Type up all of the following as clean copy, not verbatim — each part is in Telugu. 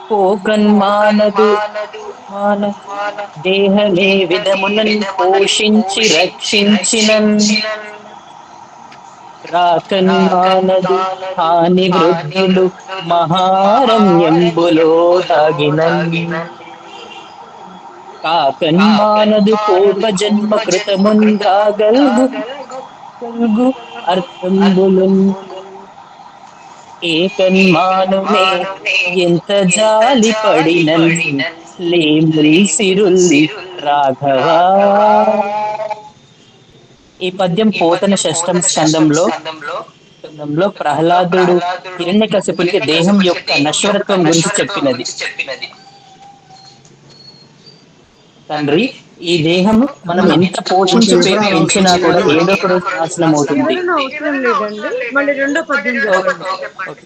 పోకన్మానదు మాన దేహమే విధమునన్ పోషించి రక్షించినన్ రాకన్మానదు హాని వృద్ధులు మహారణ్యంబులో దాగినన్ కాకన్మానదు పూర్వజన్మ కృతముందాగల్గు గల్గు అర్థంబులున్ ఏకన్మానునే ఎంత జాలి పడినన్ లేముల్ సిరుల్ రాఘవా. ఈ పద్యం పోతన షష్టమ స్కందంలో ప్రహ్లాదుడు హిరణ్యకశిపునికి దేహం యొక్క నశ్వరత్వం గురించి చెప్పినది. తండ్రి, ఈ దేహము మనం ఎంత పోషించి పెంచినా కూడా ఏదో ఒక రోజు నాశనం అవుతుంది. వివరణ అవసరం లేదండి, మళ్ళీ రెండో పద్యం చెప్పండి.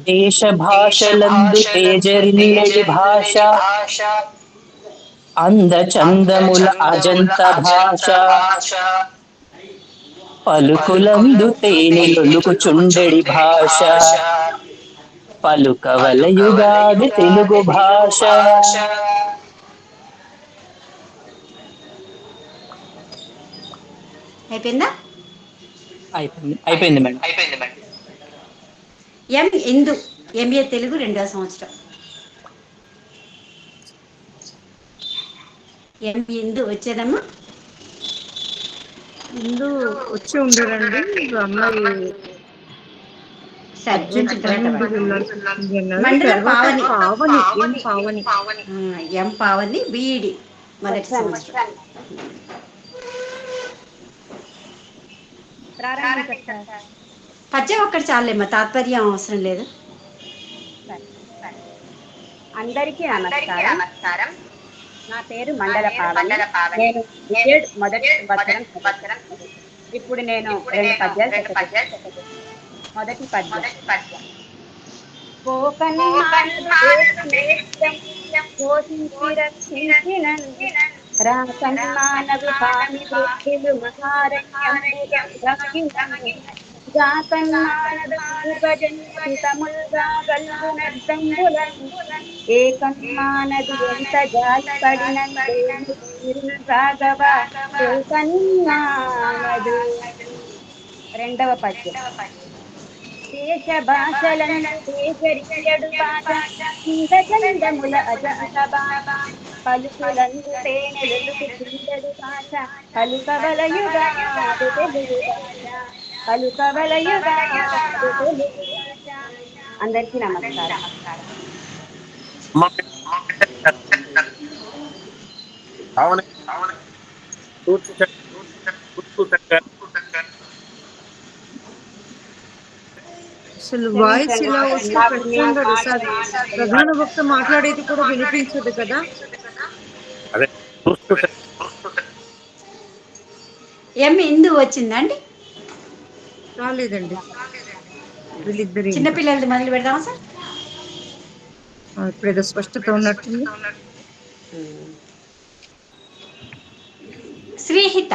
దేశ భాషలందు తేజరిల్లెడి భాష అంద చందముల అజంత భాష పలుకులందు తేనెలొలుకు చుండెడి భాష పలుకవలయుగాది తెలుగు భాష. అయిపోయిందా? అయిపోయింది మేడం. ఎం ఇందు, ఎంఏ తెలుగు 2వ సంవత్సరం. ఎం ఇందు వచ్చేదమ్మా? ముందు వచ్చి ఉండరండి, అమ్మాయి సరే, అర్జెంట్ వచ్చిన పని ఉండి తర్వాత వెళ్ళాల్సి వస్తుంది అన్నారు. మండల తర్వాత పావని, ఎం పావని. ఎం పావని బీఈడి మొదటి సంవత్సరం. పద్యం ఒక్కటి చాలేమ్మా, తాత్పర్యం అవసరం లేదు. అందరికీ నమస్కారం. నా పేరు మండల పావని. నేను బిఎడ్ మొదటి సంవత్సరం. ఇప్పుడు నేను 2 పద్యాలు చెప్పబోతున్నాను. మొదటి పద్యం. పోషించి రక్షించినన్ రాకన్మానవు హాని వృద్ధులు మహారణ్యములు జాకన్మానదు పూర్వజన్మ కృతముల్గా గల్గునర్దంబులన్ ఏకన్మానదు ఎంత జాలి పడినందు రాఘవ ఏకన్మానదు. రెండవ పద్యం. దేశ భాషలందు దేశరియడు భాష చందముల అజంత భాష పలుకులందు తేనెలొలుకు చుండెడు భాష పలుకవలయుగాదు తెలుగు భాష పలుకవలయుగాదు తెలుగు భాష. అందరికీ నమస్కారం. అసలు వాయిస్ ఇలా వస్తే ఖచ్చితంగా ప్రధాన వక్త మాట్లాడేది కూడా వినిపించదు కదా. ఎం ఇందు వచ్చిందండి? రాలేదండి. వీళ్ళిద్దరు చిన్నపిల్లలది మొదలు పెడదామా సార్? ఇప్పుడు ఏదో స్పష్టత ఉన్నట్టుంది. శ్రీహిత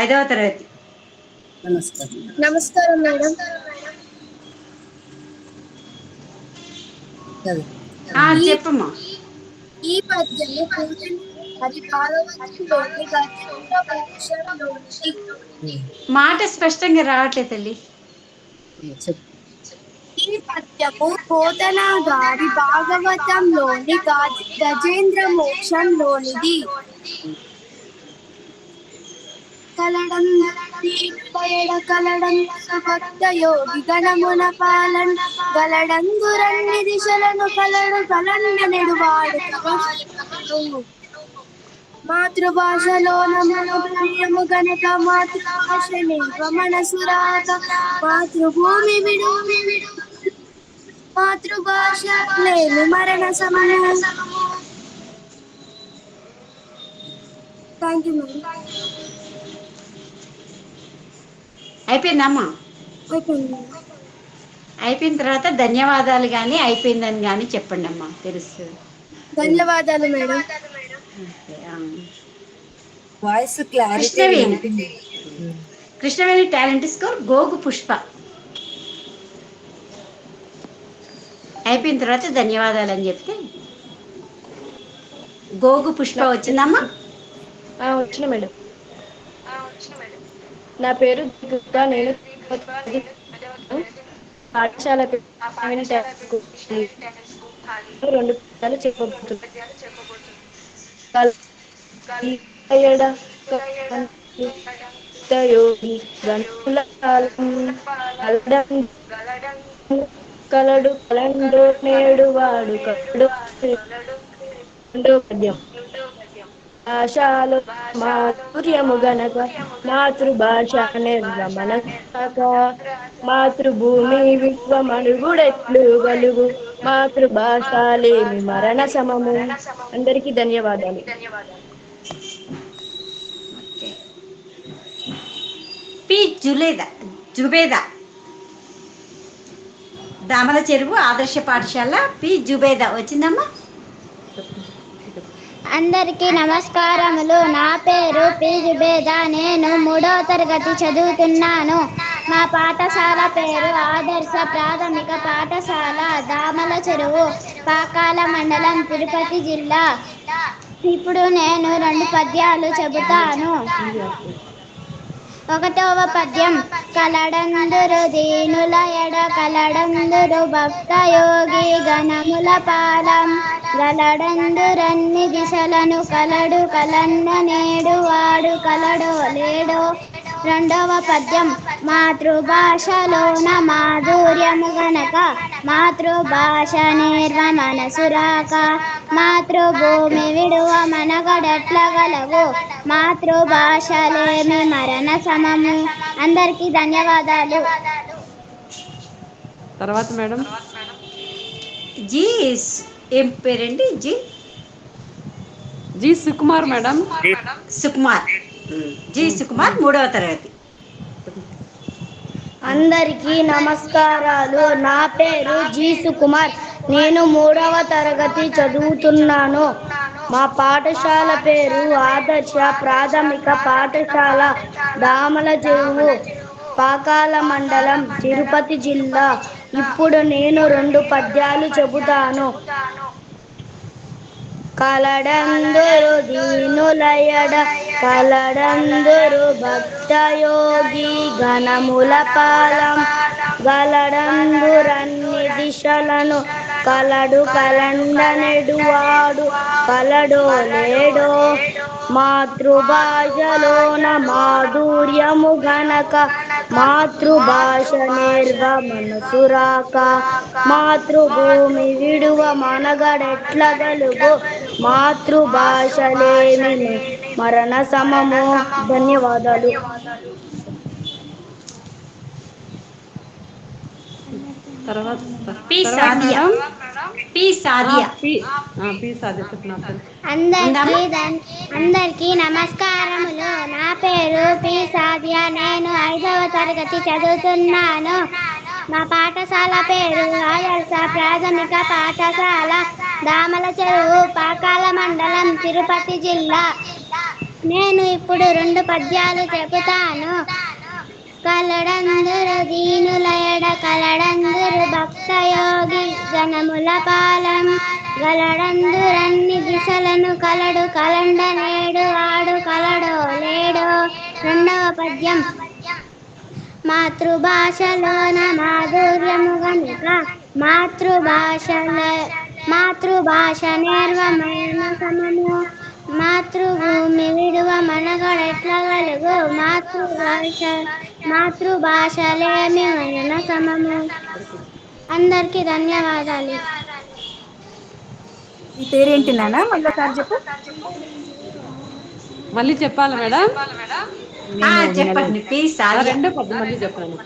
5వ తరగతి. నమస్కారం మేడం. చెప్పమ్మా. ఈ పద్యము మాట స్పష్టంగా రావట్లేదు తల్లి. ఈ పద్యము పోతన గారి భాగవతంలోని గజేంద్ర మోక్షంలోనిది. భక్త యోగి గణమున పాలన్ గలడందురన్ని దిశలను కలండనెడు వాడు మాతృభాషలో నమోదయము గనక మాతృభాష నిల్వ మనసురాక మాతృభూమి విడు మాతృభాష లేని మరణ సమము. Thank you madam. అయిపోయిందమ్మా? అయిపోయిన తర్వాత ధన్యవాదాలు కానీ అయిపోయిందని కానీ చెప్పండి అమ్మా, తెలుస్తుంది. ధన్యవాదాలు madam. Voice clarity. Krishnaveni talent score గోగు పుష్ప. అయిపోయిన తర్వాత ధన్యవాదాలు అని చెప్తే గోగు పుష్ప వచ్చిందమ్మా. వచ్చిన మేడం. నా పేరు దుర్గా. నేను పాఠశాల రెండు పదాలు చెప్పబోతున్నాను. కలడు కలండో నేడు వాడు కలడు. రెండో పద్యం. భాషలో మాధుర్యము గనక మాతృభాష నిర్గమన మాతృభూమి విశ్వమడుగుడెట్లు గలుగు మాతృభాషలేమి మరణ సమము. అందరికీ ధన్యవాదాలు. పి జుబేదా దామల చెరువు ఆదర్శ పాఠశాల పి జుబేదా వచ్చిందమ్మా. అందరికీ నమస్కారములు. నా పేరు పి జుబేదా. నేను 3వ తరగతి చదువుతున్నాను. మా పాఠశాల పేరు ఆదర్శ ప్రాథమిక పాఠశాల, దామల చెరువు, పాకాల మండలం, తిరుపతి జిల్లా. ఇప్పుడు నేను 2 పద్యాలు చెబుతాను. 1వ పద్యం. కలడందురు దీనుల ఎడ కలడందురు భక్త యోగి గణముల పాలం గలడందురన్ని దిశలను కలడు కలన్న నేడు వాడు కలడో లేడో. 2వ పద్యం. మాతృభాషలోన మాధుర్యము గనక మాతృభాష నేర్వ మనసురాక మాతృభూమి విడువ మనగడెట్ల గలవు మాతృభాషలేమి మరణ సమము. అందరికీ ధన్యవాదాలు. తర్వాత మేడం జీ ఏం పేరండి? G Sukumar madam. Sukumar. G Sukumar 3వ తరగతి. అందరికీ నమస్కారాలు. నా పేరు జి సుకుమార్. నేను 3వ తరగతి చదువుతున్నాను. మా పాఠశాల పేరు ఆదర్శ ప్రాథమిక పాఠశాల, దామల చెరువు, పాకాల మండలం, తిరుపతి జిల్లా. ఇప్పుడు నేను 2 పద్యాలు చెబుతాను. కలడందురు దీనులయడ కలడందురు భక్తయోగి గణముల పాలం గలడందురన్ని దిశలను కలడు కలండనెడు వాడు కలడో లేడో. మాతృభాషలోన మాధుర్యము గనక మాతృభాష నేర్వ మనసురాక మాతృభూమి విడువ మనగడెట్ల గలుగు మాతృభాషలేమి మరణ సమము. ధన్యవాదాలు. అందరికీ నమస్కారములు. నా పేరు పి సాదియా. నేను 5వ తరగతి చదువుతున్నాను. మా పాఠశాల పేరు ఆదర్శ ప్రాథమిక పాఠశాల, దామల చెరువు, పాకాల మండలం, తిరుపతి జిల్లా. నేను ఇప్పుడు 2 పద్యాలు చెబుతాను. కలడందురు దీనుల ఎడ కలడందురు భక్తయోగి గణముల పాలం గలడందురన్ని దిశలను కలడు కలండ నేడు వాడు కలడో లేడో. 2వ పద్యం. మాతృభాషలోన మాధుర్యము గనుక మాతృభాష నేర్వమైన సమము మాతృభూమి విడువ మనగడెట్ల గలుగు మాతృభాషలేమి మరణ సమము. అందరికీ ధన్యవాదాలు. ఈ పేరేంటి నాన్న? మళ్ళీసారి చెప్పు. మళ్ళీ చెప్పాలా మేడం? చెప్పండి. పి సాదియా. 2 పద్యం మళ్ళీ చెప్పండి.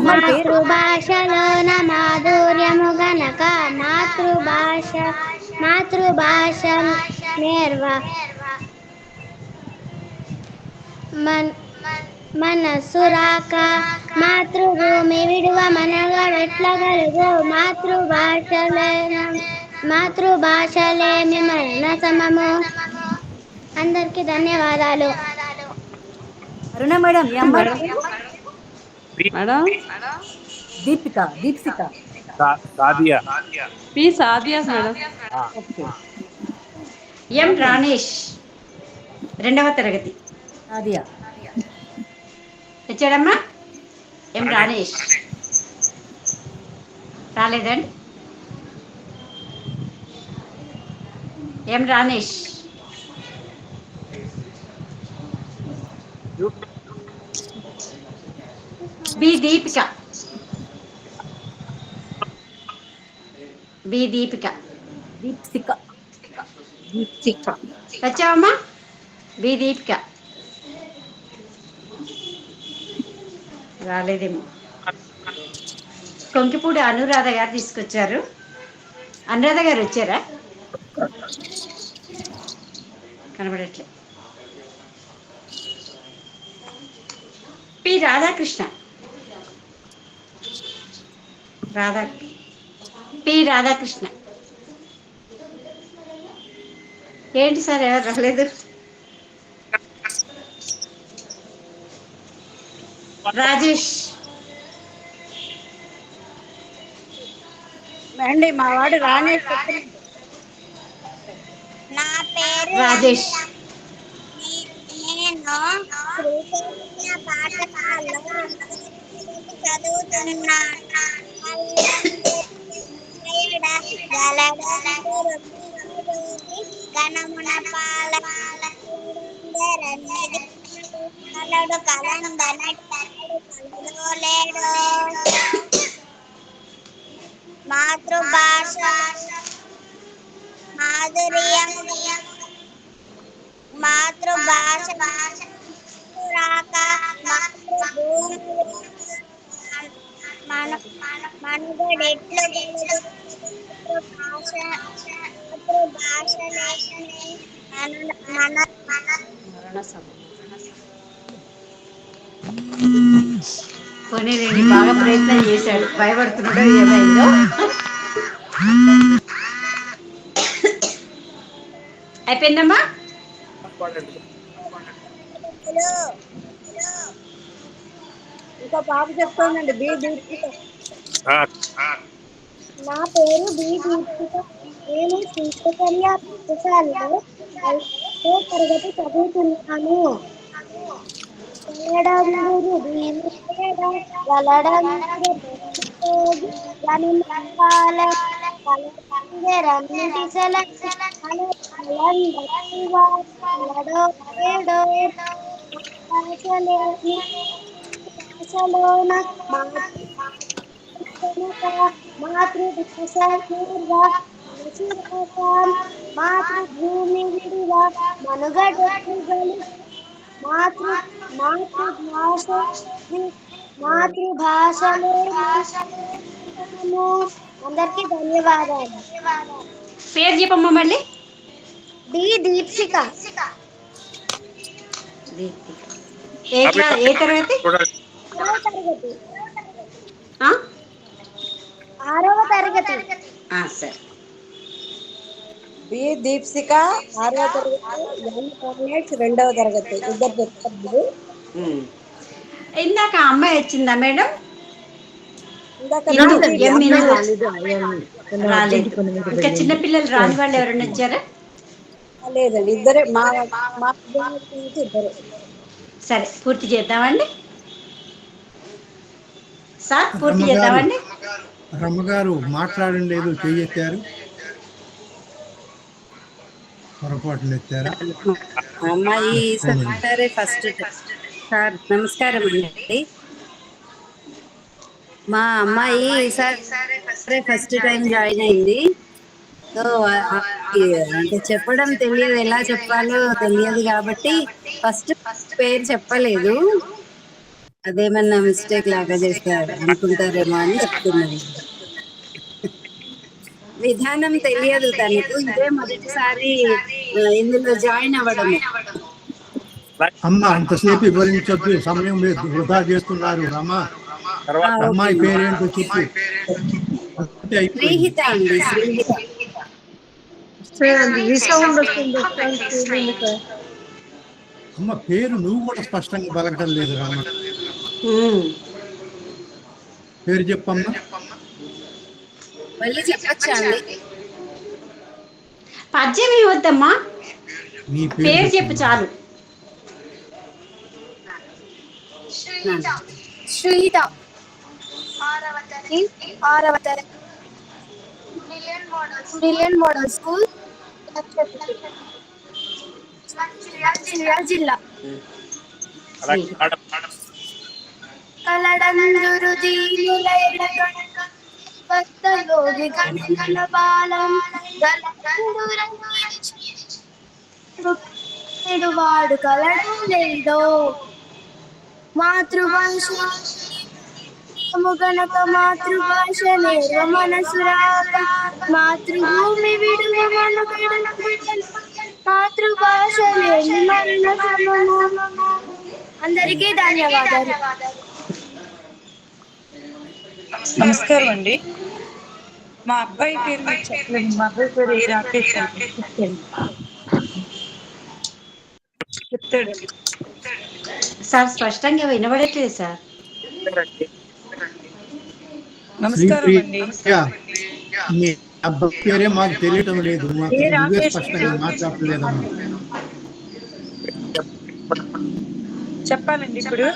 మాతృభాషలోన మాధుర్యము గనక మాతృభాష నేర్వ మనసురాక మాతృభూమి విడువ మనగడెట్ల గలుగు మాతృభాషలేమి మరణ సమము. అందరికీ ధన్యవాదాలు. అరుణ మేడం ఈ అమ్మాయి మేడం పేరు? మేడం దీప్సిక. సాదియా. పి సాదియాస్ మేడం. ఓకే. ఎం రాణేష్ 2వ తరగతి సాదియా. తెచ్చాడమ్మా. ఎం రాణేష్ రాలేదండి. M Ranesh B Deepika. దీప్సిక. వచ్చావమ్మా. బి దీపిక రాలేదేమో. కొంకిపూడి అనురాధ గారు తీసుకొచ్చారు. అనురాధ గారు వచ్చారా? కనబడట్లే. పి రాధాకృష్ణ. పి రాధాకృష్ణ. ఏంటి సార్ ఎవరు రాలేదు? రాజేష్. అండి మా వాడు రాణేష్. నా పేరు రాజేష్. నేను శ్రీకృష్ణ పాఠశాలలో చదువుతున్నాను. గణమున పాలడు కలందనడు మాతృభాష మాధుర్యం మాతృభాష రాక మాతృభూమి మనుగడెట్లు మాతృభాషనే మన పోనీలేండి, బాగా ప్రయత్నం చేశాడు. భయపడుతున్నాడో ఏమైందో. అయిపోయిందమ్మా. ఇంకో పాప చెప్తానండి. బి దీపిక. నా పేరు బి దీపిక. నేను శ్రీకన్య పాఠశాలలో 5వ తరగతి చదువుతున్నాను. మాతృభూమి మనుగడలు మాతృభాషలో. అందరికీ ధన్యవాదాలు. పేరు చెప్పమ్మా మళ్ళీ. డి దీప్సిక. ఏ తరగతి? 6వ తరగతి. ఆ? 6వ తరగతి. సరే. బి దీప్సిక 6వ తరగతి. ఎం రాణేష్ 2వ తరగతి. ఇద్దరు చెప్తారు. ఇందాక అమ్మాయి వచ్చిందా మేడం? ఇందాక రాలేదు. ఇంకా చిన్నపిల్లలు రాని వాళ్ళు ఎవరైనా వచ్చారా? లేదండి, ఇద్దరే. మా ఇద్దరు. సరే, పూర్తి చేద్దామండి సార్. పూర్తి చేద్దామండి. రమ్మగారు మాట్లాడండి, ఏదో చెయ్యెత్తారు, పొరపాటున ఎత్తారు. అమ్మాయి సరే ఫస్ట్ సార్ నమస్కారం అండి. మా అమ్మాయి సరే ఫస్ట్ టైం జాయిన్ అయింది. సో అంటే చెప్పడం తెలియదు, ఎలా చెప్పాలో తెలియదు కాబట్టి ఫస్ట్ పేరు చెప్పలేదు. అదేమన్నా మిస్టేక్ లాగా చేస్తారు అనుకుంటారేమో అని చెప్తున్నాను. విధానం తెలియదు తనకు, ఇదే మొదటిసారి ఇందులో జాయిన్ అవ్వడం. అమ్మ అంతసేపు వివరించొద్దు, సమయం లేదు, వృధా చేస్తున్నారు. రమా, అమ్మాయి పేరేంటో చెప్పు. శ్రీహిత అండి, శ్రీహిత. అమ్మ పేరు నువ్వు కూడా స్పష్టంగా పలకటం లేదు రామ. పేరు చెప్పమ్మా. మళ్ళీ చెప్పచ్చా అండి? పద్యం ఇవ్వద్దమ్మా, నీ పేరు చెప్పు చాలు. శ్రీత 6వ తరగతి బ్రిలియన్ మోడల్ స్కూల్ మంచిర్యాల జిల్లా. కలడందురు దీనుల భక్తయోగి గణగణ బాలం వాడు కలడం లేదో మాతృభాష గనక మాతృభాష నేర్వ మనసురాక మాతృభూమి విడువ మాతృభాష లేని మరణ సమము. అందరికీ ధన్యవాదాలు. నమస్కారం అండి. మా అబ్బాయి పేరు మీకు చెప్పలేదు. మా అబ్బాయి పేరు ఏ రాకేష్ చెప్తాడు. సార్ స్పష్టంగా వినబడట్లేదు సార్. నమస్కారం అండి. మీ అబ్బాయి పేరే మాకు తెలియటం లేదు, మాకు నువ్వే స్పష్టంగా మాట్లాడలేదమ్మా. చెప్పాలండి ఇప్పుడు.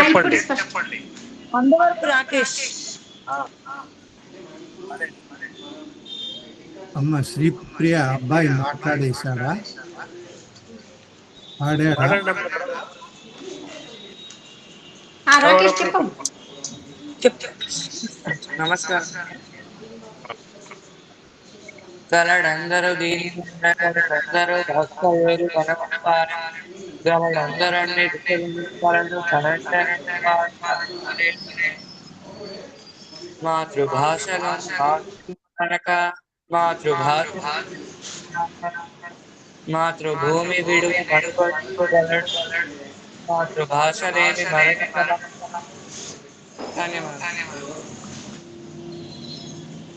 ఇప్పుడు చెప్పండి. అందవరపు రాకేష్. అమ్మ శ్రీప్రియ అబ్బాయి మాట్లాడేశాడా? ఆడాడా? రాకేష్ చెప్పండి. నమస్కారం. గలడందరూ దీని గలడందరూ భక్తవేరు కనపడారు గలడందరన్ని మాతృభాషలో కనుక మాతృభాష మాతృభూమి విడువ కనుగొనగలడు మాతృభాష లేని మరణ. ధన్యవాదాలు.